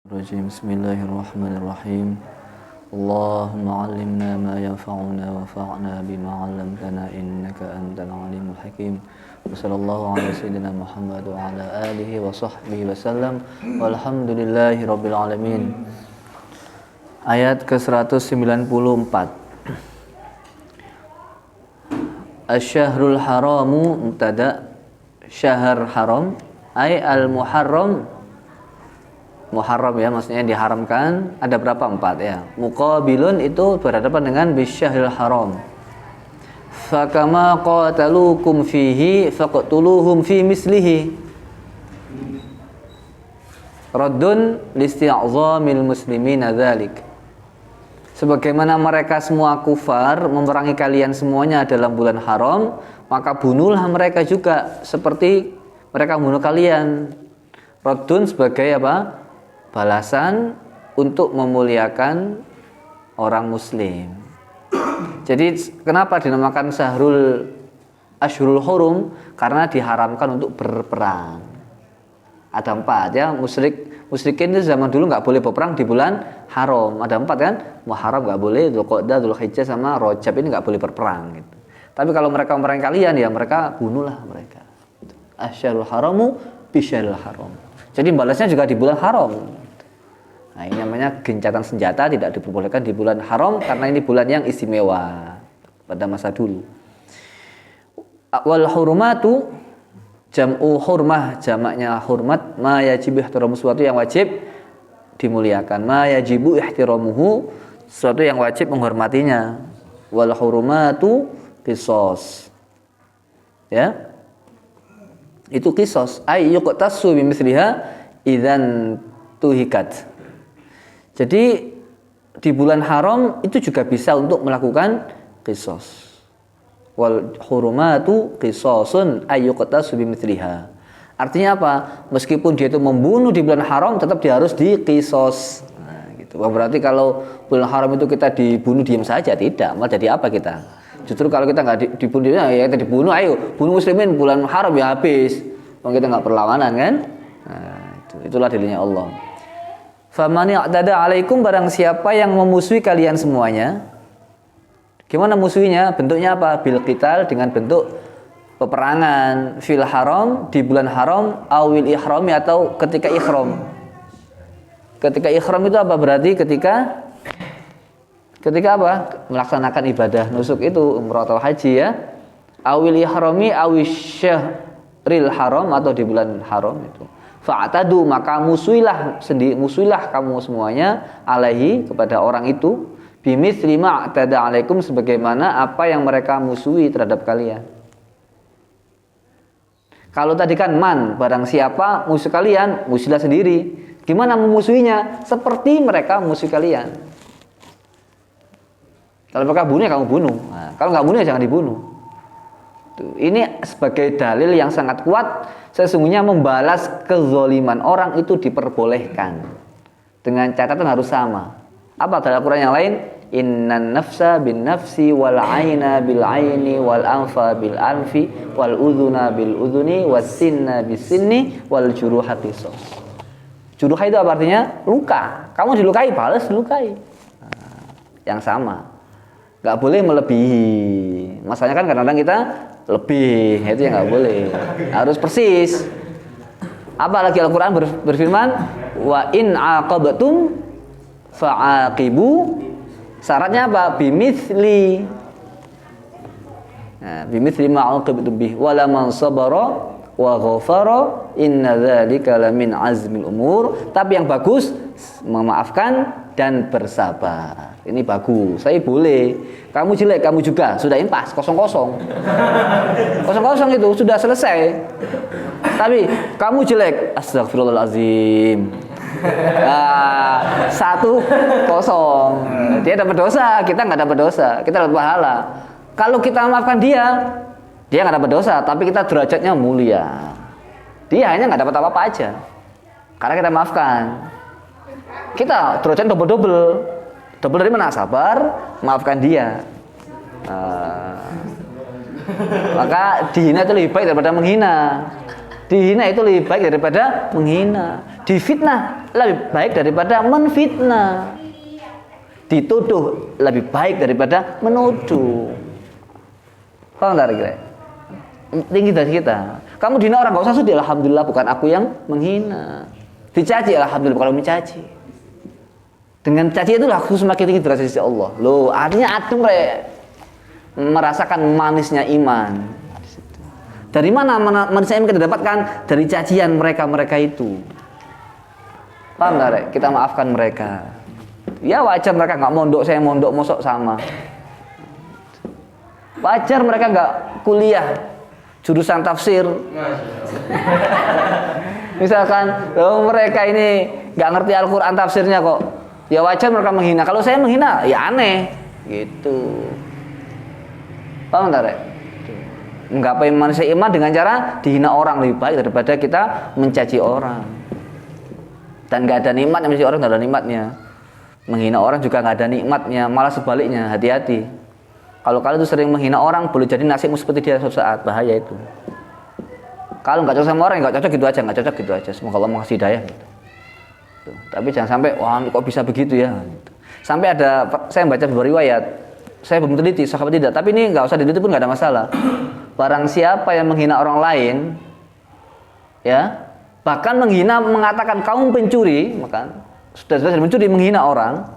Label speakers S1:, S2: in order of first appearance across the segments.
S1: Bismillahirrahmanirrahim. Allahumma 'allimna ma yanfa'una wanfa'na bima 'allamtana innaka antal 'alimul hakim. Wassallallahu ala sayyidina Muhammad wa ala alihi wa sahbihi wasallam. Walhamdulillahi rabbil alamin. Ayat ke-194. Asy-syahrul haramu mubtada, syahr haram ay al-muharram. Muharram ya, maksudnya diharamkan. Ada berapa? 4 ya. Muqabilun itu berhadapan dengan bisyahril haram. Fakama qatalukum fihi faqtuluhum fi mislihi. Raddun listi'zamil muslimina dzalik. Sebagaimana mereka semua kufar memerangi kalian semuanya dalam bulan haram, maka bunuhlah mereka juga seperti mereka bunuh kalian. Raddun sebagai apa? Balasan untuk memuliakan orang muslim. Jadi kenapa dinamakan Syahrul Ashhurul Hurum? Karena diharamkan untuk berperang. Ada 4 ya, musyrikin itu zaman dulu nggak boleh berperang di bulan haram. Ada 4 kan? Muharram nggak boleh, Dzulqa'dah, Dzulhijjah sama Rajab ini nggak boleh berperang gitu. Tapi kalau mereka memerangi kalian ya mereka bunuhlah mereka. Asyharul haramu bisyahril haram. Jadi balasnya juga di bulan haram. Nah, ini namanya gencatan senjata tidak diperbolehkan di bulan haram karena ini bulan yang istimewa pada masa dulu. Wal hurmatu jam'u hurmah, jamaknya hormat, ma yajibu ihtiramu, sesuatu yang wajib dimuliakan. Ma yajibu ihtiramuhu, sesuatu yang wajib menghormatinya. Wal hurmatu qisas. Ya. Itu qisas, ay yuqtasu bimithliha idzan tuhikat. Jadi di bulan haram itu juga bisa untuk melakukan qisas. Wal hurumatu qisasun ayyuqtasu bimithliha. Artinya apa? Meskipun dia itu membunuh di bulan haram, tetap dia harus diqisas. Nah, gitu. Berarti kalau bulan haram itu kita dibunuh diam saja, tidak. Malah jadi apa kita? Justru kalau kita nggak dibunuh, ya kita dibunuh, ayo bunuh muslimin bulan haram ya habis. Kalau kita nggak perlawanan kan? Nah, itulah dalilnya Allah. Faman i'tada 'alaikum, barang siapa yang memusuhi kalian semuanya. Gimana musuhinya? Bentuknya apa? Bil qital, dengan bentuk peperangan. Fil haram, di bulan haram, awil ihrami, atau ketika ihram. Ketika ihram itu apa berarti? Ketika apa? Melaksanakan ibadah nusuk itu, umrah atau haji ya. Awil ihrami awish syahril haram, atau di bulan haram itu. Fa'tadu, maka musuhilah kamu semuanya alaihi, kepada orang itu, bimitsli ma atada alaikum, sebagaimana apa yang mereka musuhi terhadap kalian. Kalau tadi kan man, barang siapa musuh kalian, musuhilah sendiri. Gimana memusuhinya? Seperti mereka musuh kalian. Kalau mereka bunuh, kamu bunuh. Nah, kalau nggak bunuh, jangan dibunuh. Ini sebagai dalil yang sangat kuat, sesungguhnya membalas kezaliman orang itu diperbolehkan. Dengan catatan harus sama. Apa dalam Al-Quran yang lain? Innan nafsa bin nafsi wal aina bil aini wal anfa bil anfi wal udhuna bil udhuni was sinna bis sinni wal juruha qisas. Juruha itu apa artinya? Luka. Kamu dilukai, balas dilukai. Nah, yang sama. Gak boleh melebihi. Masalahnya kan kadang-kadang kita lebih, itu yang gak boleh. Harus persis. Apalagi Al-Quran berfirman, wa in aqabtum fa'aqibu. Syaratnya apa? Bimithli. Nah, bimithli ma'aqibtum bih wala man sabara wa ghafara inna dzalika lamin azmil umur. Tapi yang bagus memaafkan dan bersabar. Ini bagus. Saya boleh. Kamu jelek, kamu juga. Sudah impas, kosong-kosong. Kosong-kosong itu sudah selesai. Tapi kamu jelek, astagfirullahalazim. 1-0. Dia dapat dosa, kita nggak dapat dosa. Kita dapat pahala. Kalau kita maafkan dia nggak dapat dosa, tapi kita derajatnya mulia. Dia hanya nggak dapat apa-apa aja. Karena kita maafkan. Kita derajat double-double. Double dari mana? Sabar, maafkan dia. Maka dihina itu lebih baik daripada menghina. Dihina itu lebih baik daripada menghina. Difitnah lebih baik daripada menfitnah. Dituduh lebih baik daripada menuduh. Paham tak kira? Tinggi dari kita. Kamu dihina orang gak usah sedih, alhamdulillah bukan aku yang menghina. Dicaci, alhamdulillah kalau mencaci. Dengan caci itulah aku semakin tinggi derajat sisi Allah. Loh, artinya adem merasakan manisnya iman. Dari mana manisnya iman kita dapatkan? Dari cacian mereka itu. Paham tak? Kita maafkan mereka. Ya wajar mereka nggak mondok, saya mondok, mosok sama. Wajar mereka nggak kuliah jurusan tafsir. Misalkan, mereka ini nggak ngerti Al-Quran tafsirnya kok. Ya wajar mereka menghina. Kalau saya menghina, ya aneh. Gitu. Paham tak? Menggapai manusia iman dengan cara dihina orang lebih baik daripada kita mencaci orang. Dan nggak ada nikmat yang mencaci orang, nggak ada nikmatnya. Menghina orang juga nggak ada nikmatnya, malah sebaliknya. Hati-hati. Kalau kalian itu sering menghina orang, boleh jadi nasibmu seperti dia suatu saat. Bahaya itu. Kalau nggak cocok sama orang, nggak cocok gitu aja, nggak cocok gitu aja. Semoga Allah mengasih hidayah. Gitu. Tapi jangan sampai, wah kok bisa begitu ya. Gitu. Sampai ada, saya baca beberapa riwayat, saya belum teliti, sahabat tidak. Tapi ini nggak usah diteliti pun nggak ada masalah. Barang siapa yang menghina orang lain, ya, bahkan menghina, mengatakan kaum pencuri, maka sudah mencuri, menghina orang,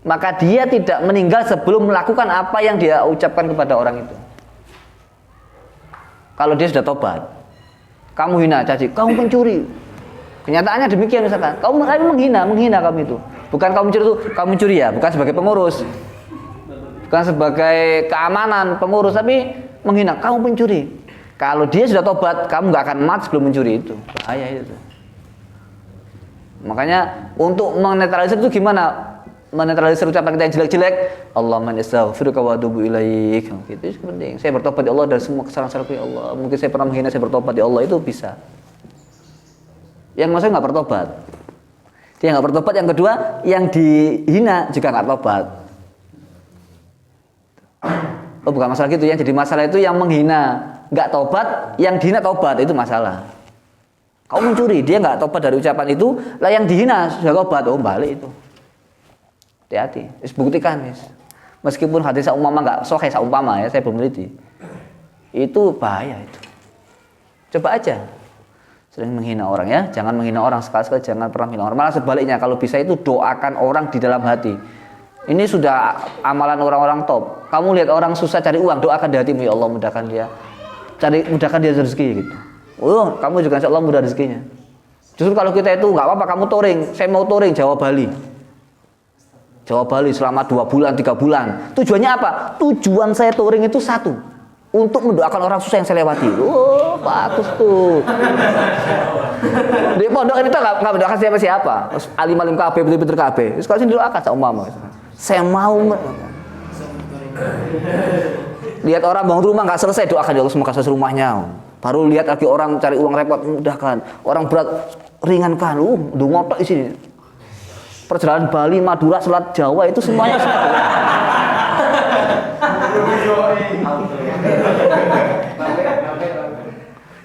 S1: maka dia tidak meninggal sebelum melakukan apa yang dia ucapkan kepada orang itu. Kalau dia sudah tobat, kamu hina, caci, kamu pencuri. Kenyataannya demikian misalkan, kamu menghina kamu itu. Bukan kamu mencuri itu, kamu mencuri ya, bukan sebagai pengurus, bukan sebagai keamanan pengurus, tapi menghina, kamu pencuri. Kalau dia sudah tobat, kamu nggak akan mati sebelum mencuri itu. Bahaya itu. Makanya untuk menetralisir itu gimana? Menetralisir ucapan kita yang jelek-jelek. Allahumma astaghfiruka wa atubu ilaik. Gitu itu penting. Saya bertobat ya Allah dari semua kesalahan-kesalahanku ya Allah. Mungkin saya pernah menghina, saya bertobat ya Allah, itu bisa. Yang maksudnya nggak bertobat. Dia nggak bertobat. Yang kedua, yang dihina juga nggak tobat. Oh bukan masalah gitu ya. Jadi masalah itu yang menghina nggak tobat, yang dihina tobat, itu masalah. Kau mencuri, dia nggak tobat dari ucapan itu, lah yang dihina sudah tobat, oh balik itu. Hati-hati, buktikan, meskipun hadis umpama nggak sahih umpama ya, saya belum teliti, itu bahaya itu. Coba aja, sering menghina orang ya, jangan menghina orang sekali-sekali, jangan pernah menghina orang. Malah sebaliknya, kalau bisa itu doakan orang di dalam hati. Ini sudah amalan orang-orang top. Kamu lihat orang susah cari uang, doakan di hatimu, ya Allah mudahkan dia, mudahkan dia rezeki gitu. Oh, kamu juga insya Allah mudah rezekinya. Justru kalau kita itu nggak apa-apa, kamu touring, saya mau touring Jawa Bali selama 2 bulan, 3 bulan. Tujuannya apa? Tujuan saya touring itu satu, untuk mendoakan orang susah yang saya lewati. Oh, bagus tuh. Di pondok ini tuh nggak mendoakan siapa-siapa. Alim-alim KB, betul-betul KB. Terus kalau sini doakan sama mama. Saya mau lihat orang bangun rumah nggak selesai, doakan ya Allah semoga selesai rumahnya. Baru lihat lagi orang cari uang repot, mudahkan. Orang berat, ringankan. Ngotok di sini. Perjalanan Bali, Madura, Selat Jawa itu semuanya satu.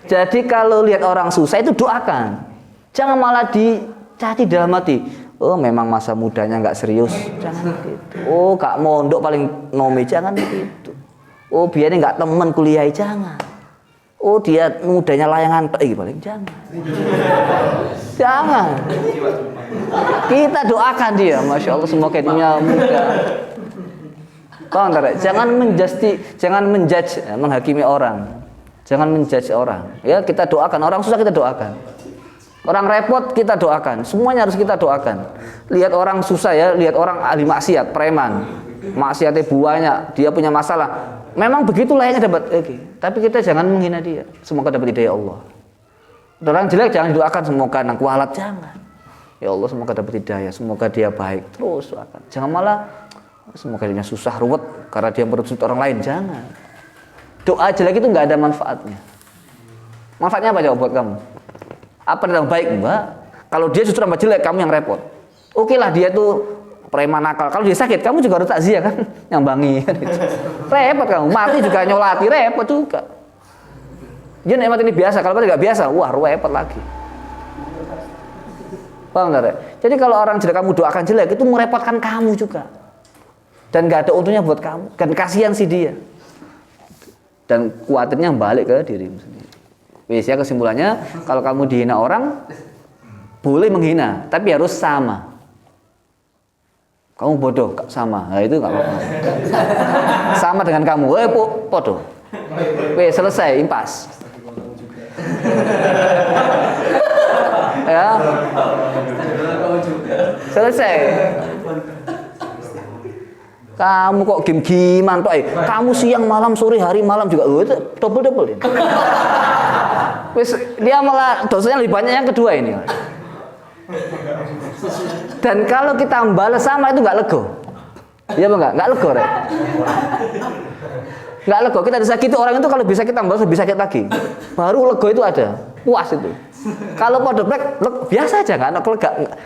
S1: Jadi kalau lihat orang susah itu doakan. Jangan malah dicaci dalam hati. Oh memang masa mudanya nggak serius. Jangan gitu. Oh gak mondok paling nomi, jangan gitu. Oh biarnya nggak temen kuliah, jangan. Oh dia mudanya layangan paling jangan kita doakan dia, masya Allah semoga dia mudah. Jangan menjudge, menghakimi orang, jangan menjudge orang ya. Kita doakan orang susah, kita doakan orang repot, kita doakan, semuanya harus kita doakan. Lihat orang susah ya, lihat orang ahli maksiat, preman, maksiatnya banyak, dia punya masalah. Memang begitulah yang dapat, tapi kita jangan menghina dia. Semoga dapat hidayah Allah. Orang jelek jangan didoakan semoga nang kualat, jangan. Ya Allah semoga dapat hidayah, semoga dia baik, terus doakan. Jangan malah semoga dia susah ruwet karena dia merusak orang lain, jangan. Doa jelek itu nggak ada manfaatnya. Manfaatnya apa coba buat kamu? Apa yang baik mbak? Kalau dia justru tambah jelek, kamu yang repot. Oke lah dia tuh preman nakal. Kalau dia sakit, kamu juga harus takziah kan, nyambangi. Repot kamu, mati juga nyolati, repot juga. Dia nikmat ini biasa, kalau tidak biasa, wah repot lagi. Paham enggak? Jadi kalau orang jelek kamu doakan jelek itu merepotkan kamu juga. Dan nggak ada untungnya buat kamu. Dan kasihan sih dia. Dan khawatirnya balik ke dirimu sendiri. Wis ya, kesimpulannya kalau kamu dihina orang boleh menghina, tapi harus sama. Kamu bodoh, sama. Nah, itu nggak apa-apa. Sama dengan kamu, bodoh. Wis selesai, impas. Ya. Selesai. Kamu kok game-giman toh? Kamu siang malam sore hari malam juga itu double. Wis dia malah dosanya lebih banyak yang kedua ini. Dan kalau kita membalas sama itu nggak lego. Iya apa enggak? Nggak lego, Rek. Nggak lego. Kita disakiti orang itu kalau bisa kita membalas lebih sakit lagi. Baru lego itu ada. Puas itu. Kalau podoplek biasa aja nggak ada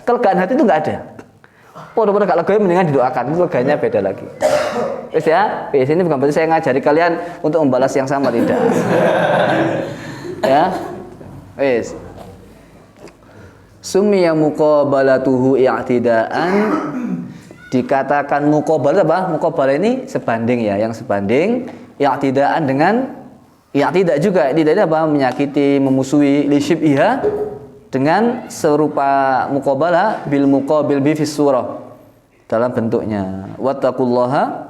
S1: kelegaan hati itu nggak ada. Podo-podo gak lega mendingan didoakan, itu leganya beda lagi. Wis ya, wis ini bukan berarti saya ngajari kalian untuk membalas yang sama, tidak. Ya. Wis. Summiya muqabalatuhu i'tidaan, dikatakan muqabalah apa? Muqabalah ini sebanding ya, yang sebanding i'tidaan dengan i'tidak juga. I'tidak ini apa? Menyakiti, memusuhi li syibhiha dengan serupa muqabalah bil muqabil bi fis surah dalam bentuknya. Wattaqullaha.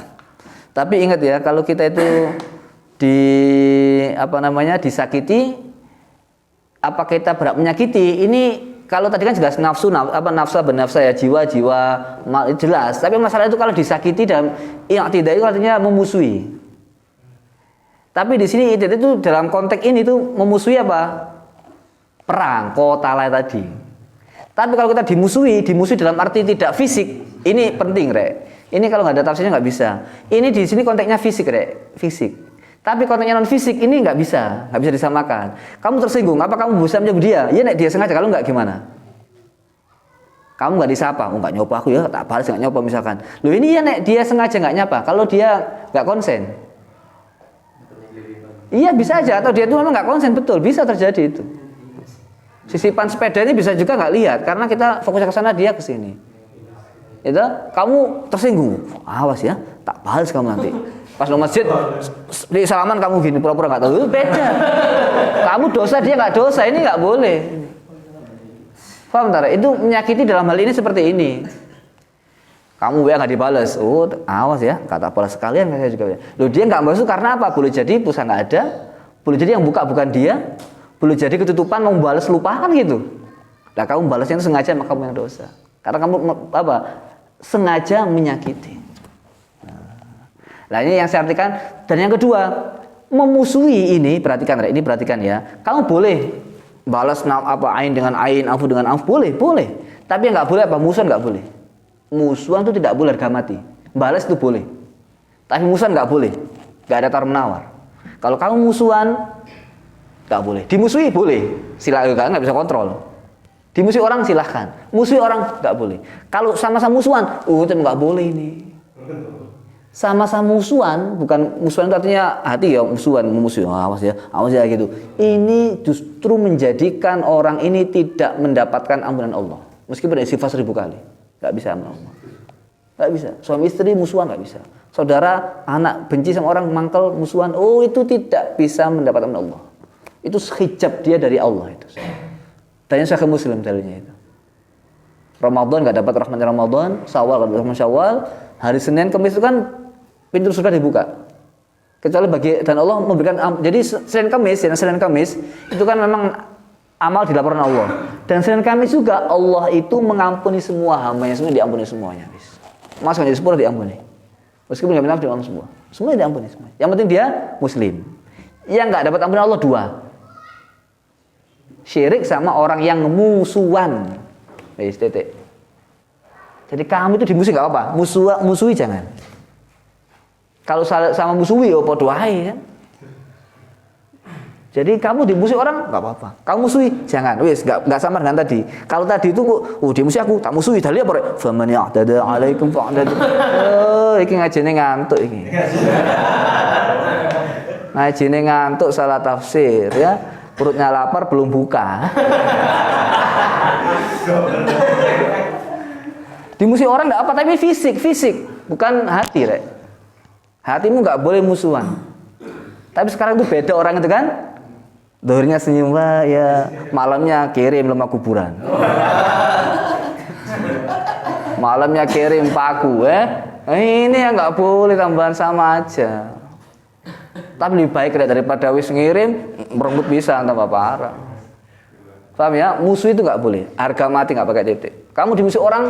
S1: Tapi ingat ya, kalau kita itu disakiti, apa kita berat menyakiti? Ini kalau tadi kan jelas nafsu bernafsa ya, jiwa jelas. Tapi masalah itu kalau disakiti dalam i'tidak itu artinya memusuhi. Tapi di sini itu dalam konteks ini tuh memusuhi apa? Perang, kotala tadi. Tapi kalau kita dimusuhi dalam arti tidak fisik, ini penting, Rek. Ini kalau nggak ada tafsirnya nggak bisa. Ini di sini konteksnya fisik, Rek, fisik. Tapi konteksnya non fisik ini nggak bisa disamakan. Kamu tersinggung, apa kamu bisa menyebut dia? Iya, nek dia sengaja, kalau nggak gimana? Kamu nggak disapa, nggak nyoba aku ya, tak balas nggak nyoba misalkan. Loh ini ya nek dia sengaja nggak nyapa, kalau dia nggak konsen. Iya bisa aja, atau dia itu memang nggak konsen, betul, bisa terjadi itu. Sisipan sepeda ini bisa juga nggak lihat karena kita fokusnya ke sana, dia ke sini. Itu kamu tersinggung, awas ya, tak balas kamu nanti. Pas lo masjid di salaman kamu gini pura-pura nggak tahu, itu beda. Kamu dosa, dia nggak dosa, ini nggak boleh. Paham tak? Itu menyakiti dalam hal ini seperti ini. Kamu WA nggak dibalas, awas ya, kata balas sekalian saya juga. Loh dia nggak balas karena apa? Boleh jadi pulsa nggak ada, boleh jadi yang buka bukan dia. Boleh jadi ketutupan mau balas lupa kan gitu. Nah kamu balasnya itu sengaja, maka kamu yang dosa. Karena kamu sengaja menyakiti. Nah ini yang saya artikan. Dan yang kedua, memusuhi ini perhatikan ya. Kamu boleh balas ain dengan ain, afu dengan afu, boleh. Tapi yang nggak boleh apa? Musuhan nggak boleh. Musuhan itu tidak boleh harga mati. Balas itu boleh. Tapi musuhan nggak boleh. Nggak ada tawar menawar. Kalau kamu musuhan nggak boleh. Dimusuhi boleh, silakan, nggak bisa kontrol. Dimusuhi orang silahkan, musuhi orang nggak boleh. Kalau sama-sama musuhan, itu nggak boleh ini. Sama-sama musuhan, bukan musuhan itu artinya hati ya, memusuhi, awas ya gitu. Ini justru menjadikan orang ini tidak mendapatkan ampunan Allah, meskipun istighfar 1000 kali, nggak bisa ampunan Allah. Nggak bisa. Suami istri musuhan nggak bisa. Saudara, anak benci sama orang, mangkel musuhan, itu tidak bisa mendapatkan ampunan Allah. Itu hijab dia dari Allah itu. Tanya Sahih Muslim dalilnya itu. Ramadan enggak dapat rahmat Ramadan, Syawal enggak dapat rahmat Syawal, hari Senin Kamis itu kan pintu surga dibuka. Kecuali dan Allah memberikan jadi Senin Kamis itu kan memang amal dilaporkan Allah. Dan Senin Kamis juga Allah itu mengampuni semua hamba-Nya, semua diampuni semuanya, guys. Masuk jadi 10 diampuni. Meskipun enggak minta diampuni semua. Semua diampuni semua. Yang penting dia muslim. Yang enggak dapat ampunan Allah 2. Syirik sama orang yang musuhan. Titik. Jadi kamu itu dimusuhi nggak apa? Musuhi jangan. Kalau sama musuhi, podo ae kan. Jadi kamu dimusuhi orang nggak apa-apa. Kamu musuhi jangan. Nggak sama dengan tadi. Kalau tadi itu dimusuhi aku, tak musuhi. Dalil apa? Faman ya'tada 'alaikum fa'tadu. Iki ngajene ngantuk iki. Ngajene ngantuk salah tafsir ya. perutnya lapar belum buka. Dimusuhi orang enggak apa, tapi fisik, bukan hati, Rek. Hatimu enggak boleh musuhan. Tapi sekarang itu beda orang itu kan. Dohirnya senyum, wah ya, malamnya kirim lemah kuburan. Malamnya kirim paku, ini yang nggak boleh, tambahan sama aja. Tapi lebih baik daripada wis ngirim merenggut bisa tambah parah. Paham ya? Musuh itu nggak boleh. Harga mati nggak pakai titik. Kamu dimusuhi orang,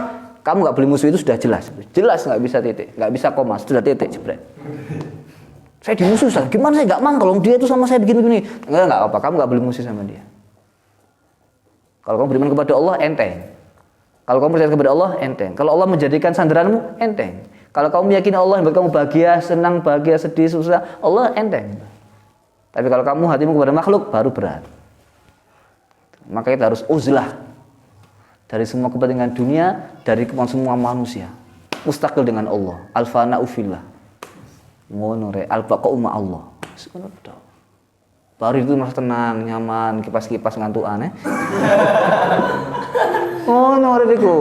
S1: kamu nggak boleh musuh itu sudah jelas. Jelas nggak bisa titik, nggak bisa koma, sudah titik jebret. Saya dimusuh, gimana saya nggak mang kalau dia itu sama saya begini-begini. Nggak apa, kamu nggak boleh musuh sama dia. Kalau kamu beriman kepada Allah, enteng. Kalau kamu percaya kepada Allah, enteng. Kalau Allah menjadikan sandaranmu, enteng. Kalau kamu meyakini Allah yang membuat kamu bahagia, senang, bahagia, sedih, susah, Allah enteng. Tapi kalau kamu hatimu kepada makhluk, baru berat. Maka kita harus uzlah dari semua kepentingan dunia, dari semua manusia. Mustaqil dengan Allah. Al-fana'u fillah. Ngono rek, al-baqa'u ma'allah. Baru itu merasa tenang, nyaman, kipas-kipas ngantukan ngono rek iku.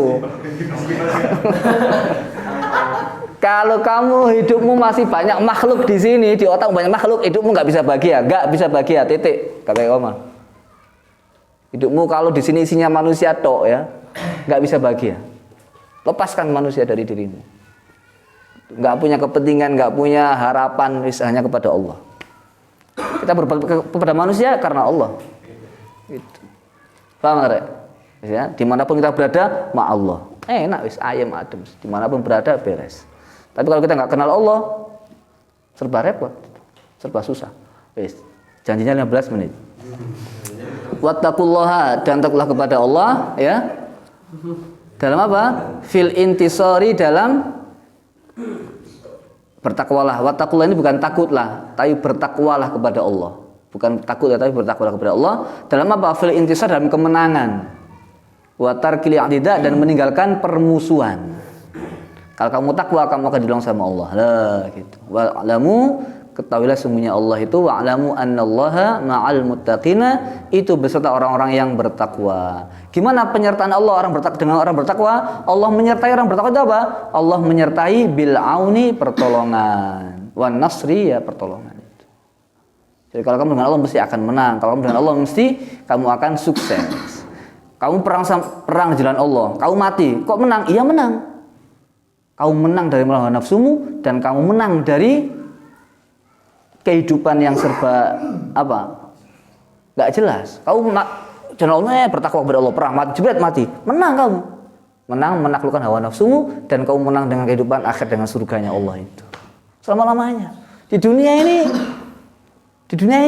S1: Kalau kamu hidupmu masih banyak makhluk di sini, di otak banyak makhluk, hidupmu nggak bisa bahagia, titik. Kata Oma. Hidupmu kalau di sini isinya manusia tok ya, nggak bisa bahagia. Lepaskan manusia dari dirimu. Nggak punya kepentingan, nggak punya harapan, hanya kepada Allah. Kita berbakti kepada manusia karena Allah. Itu. Paham nggak? Ya, dimanapun kita berada, ma Allah. Enak wis ayam adem. Dimanapun berada beres. Tapi kalau kita nggak kenal Allah, serba repot, serba susah. Wis, janjinya 15 menit. Wattaqullaha, dan takutlah kepada Allah, ya. Dalam apa? Fil intisari, dalam bertakwalah. Wattaqullah ini bukan takutlah, tapi bertakwalah kepada Allah. Bukan takut ya, tapi bertakwalah kepada Allah. Dalam apa? Fil intisar, dalam kemenangan. Wa tarkil i'tida, dan meninggalkan permusuhan. Kalau kamu takwa, kamu akan dilindungi sama Allah. Lah gitu. Wa'lamu, ketahuilah sesungguhnya Allah itu, wa'lamu annallaha ma'al muttaqina, itu beserta orang-orang yang bertakwa. Gimana penyertaan Allah dengan orang bertakwa? Allah menyertai orang bertakwa itu apa? Allah menyertai bil auni, pertolongan, wan nasri, ya pertolongan. Jadi kalau kamu dengan Allah mesti akan menang. Kalau kamu dengan Allah mesti kamu akan sukses. Kamu perang di jalan Allah, kamu mati, kok menang? Iya menang. Kamu menang dari melawan nafsumu, dan kamu menang dari kehidupan yang serba apa? Gak jelas. Kamu jalan Allah bertakwa kepada Allah, perang mati, jebret mati, menang kamu. Menang menaklukkan hawa nafsumu, dan kamu menang dengan kehidupan akhir dengan surganya Allah itu. Selama-lamanya. Di dunia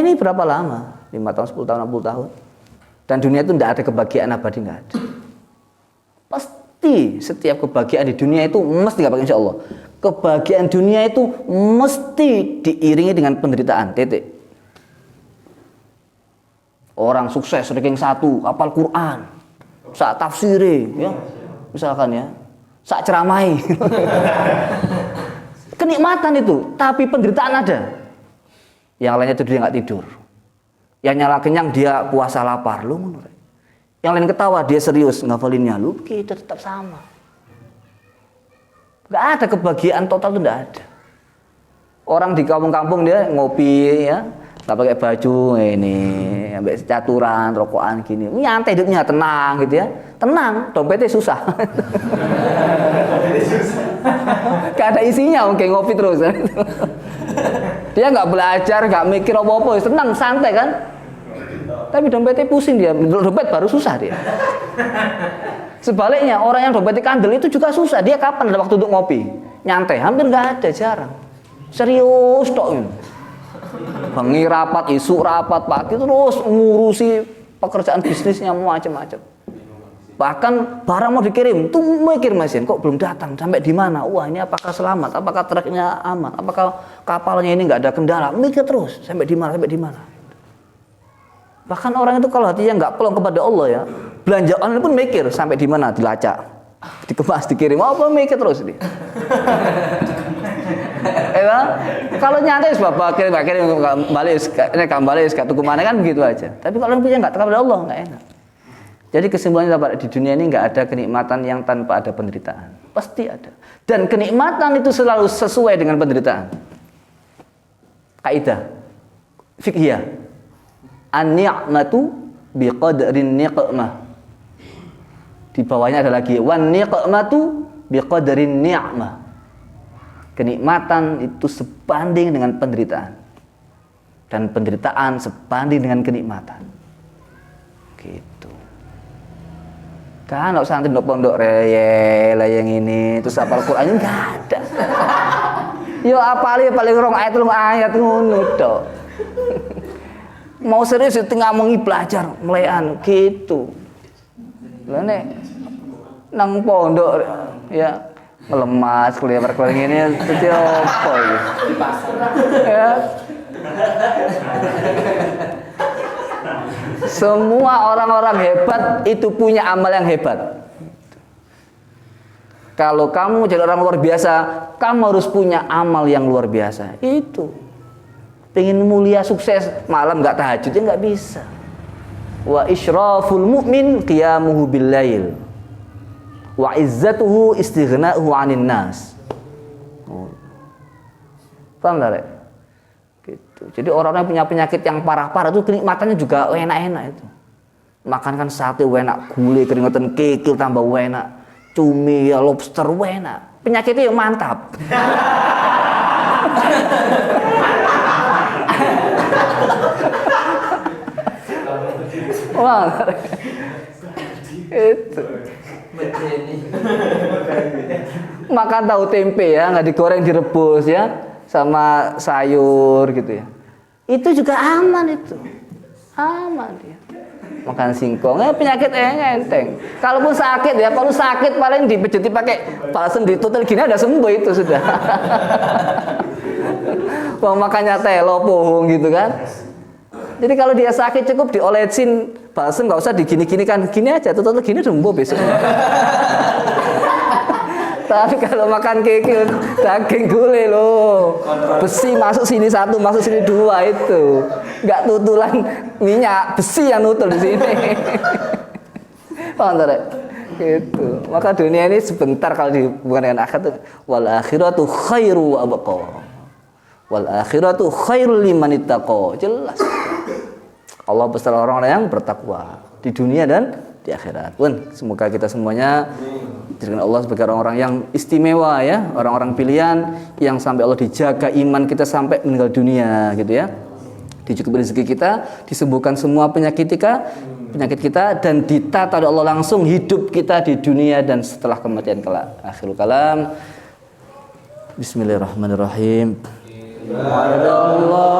S1: ini berapa lama? 5 tahun, 10 tahun, 60 tahun. Dan dunia itu tidak ada kebahagiaan abadi, nggak ada. Pasti setiap kebahagiaan di dunia itu mesti nggak pakai insya Allah. Kebahagiaan dunia itu mesti diiringi dengan penderitaan. Titik. Orang sukses ranking 1, hafal Quran, sak tafsiri, ya, misalkan ya, sak ceramai. Kenikmatan itu, tapi penderitaan ada. Yang lainnya itu dia nggak tidur. Yang nyala kenyang dia puasa lapar, lu menurut. Yang lain ketawa dia serius ngafalinnya, lu kita tetap sama. Gak ada kebahagiaan total, itu gak ada. Orang di kampung-kampung dia ngopi ya, nggak pakai baju ini, sampai caturan, rokokan gini, nyantai hidupnya, tenang gitu ya, tenang, dompetnya susah. Gak ada isinya, mungkin ngopi terus. Dia nggak belajar, nggak mikir apa-apa, tenang, santai kan. Tapi dompetnya pusing dia, dompet baru susah dia. Sebaliknya orang yang dompetnya kandel itu juga susah. Dia kapan ada waktu untuk ngopi? Nyantai, hampir nggak ada, jarang. Serius tok. Bengi rapat, isu rapat, pagi terus ngurusi pekerjaan bisnisnya macam-macam. Bahkan barang mau dikirim, tuh mikir mesin kok belum datang, sampai di mana? Wah ini apakah selamat? Apakah truknya aman? Apakah kapalnya ini nggak ada kendala? Mikir terus, sampai di mana? Sampai di mana? Bahkan orang itu kalau hatinya nggak pelong kepada Allah ya, belanja online pun mikir sampai di mana, dilacak, dikemas, dikirim, apa mikir terus dia. ya. Kalau nyantai sebab akhirnya kembali tuku mana kan begitu aja. Tapi kalau punya enggak kepada Allah enggak enak. Jadi kesimpulannya di dunia ini enggak ada kenikmatan yang tanpa ada penderitaan. Pasti ada. Dan kenikmatan itu selalu sesuai dengan penderitaan. Kaidah fiqhiyah. An-ni'matu biqadrin niqmah. Di bawahnya ada lagi wan niqmatu biqadrin ni'mah. Kenikmatan itu sebanding dengan penderitaan. Dan penderitaan sebanding dengan kenikmatan. Gitu. Kan santri ndok pondok reyel yang ini terus hafal Quran enggak ada. Yo apale paling rong ayat ngono tok. Mau serius tengah mengi belajar melekan gitu. Lah nek nang pondok ya melemas kuliah ini itu apa iki? Di pasar. Ya. Semua orang-orang hebat itu punya amal yang hebat. Kalau kamu jadi orang luar biasa, kamu harus punya amal yang luar biasa. Itu. Pengen mulia, sukses, malam enggak tahajudnya enggak bisa. Wa isyraful mu'min qiyamuhu bil lail. Wa izzatuhu istighna'uhu 'anil nas. Paham enggak? Gitu. Jadi orang yang punya penyakit yang parah-parah itu kenikmatannya juga enak-enak itu. Makan kan sate enak, gulai keringetan kikil tambah enak, cumi ya lobster enak. Penyakitnya yang mantap. Wah. Itu. Makan tahu tempe ya, nggak digoreng direbus ya, sama sayur gitu ya. Itu juga aman itu. Aman dia. Makan singkong, penyakit enteng. Kalaupun sakit ya, kalau sakit paling dipejeti pakai balsem ditutul gini ada sembuh itu sudah. Wong makannya telo pohong gitu kan. Jadi kalau dia sakit cukup diolesin balsem, nggak usah digini-gini kan, gini aja tutul gini sembuh besok. Tapi kalau makan kikil daging gulai loh, besi masuk sini satu, masuk sini dua itu, nggak tutulan minyak, besi yang nutul di sini. Paham tak? Gitu. Maka dunia ini sebentar kalau dihubungkan dengan akhirat, wal akhiratu khairu wa abqa. Wal akhiratu khairul liman ittaqa. Jelas. Allah beserta orang-orang yang bertakwa di dunia dan di akhirat. Pun semoga kita semuanya dijadikan Allah sebagai orang-orang yang istimewa ya, orang-orang pilihan yang sampai Allah dijaga iman kita sampai meninggal dunia gitu ya. Dicukupi rezeki kita, disembuhkan semua penyakit kita dan ditata oleh Allah langsung hidup kita di dunia dan setelah kematian kelak. Akhirul kalam. Bismillahirrahmanirrahim.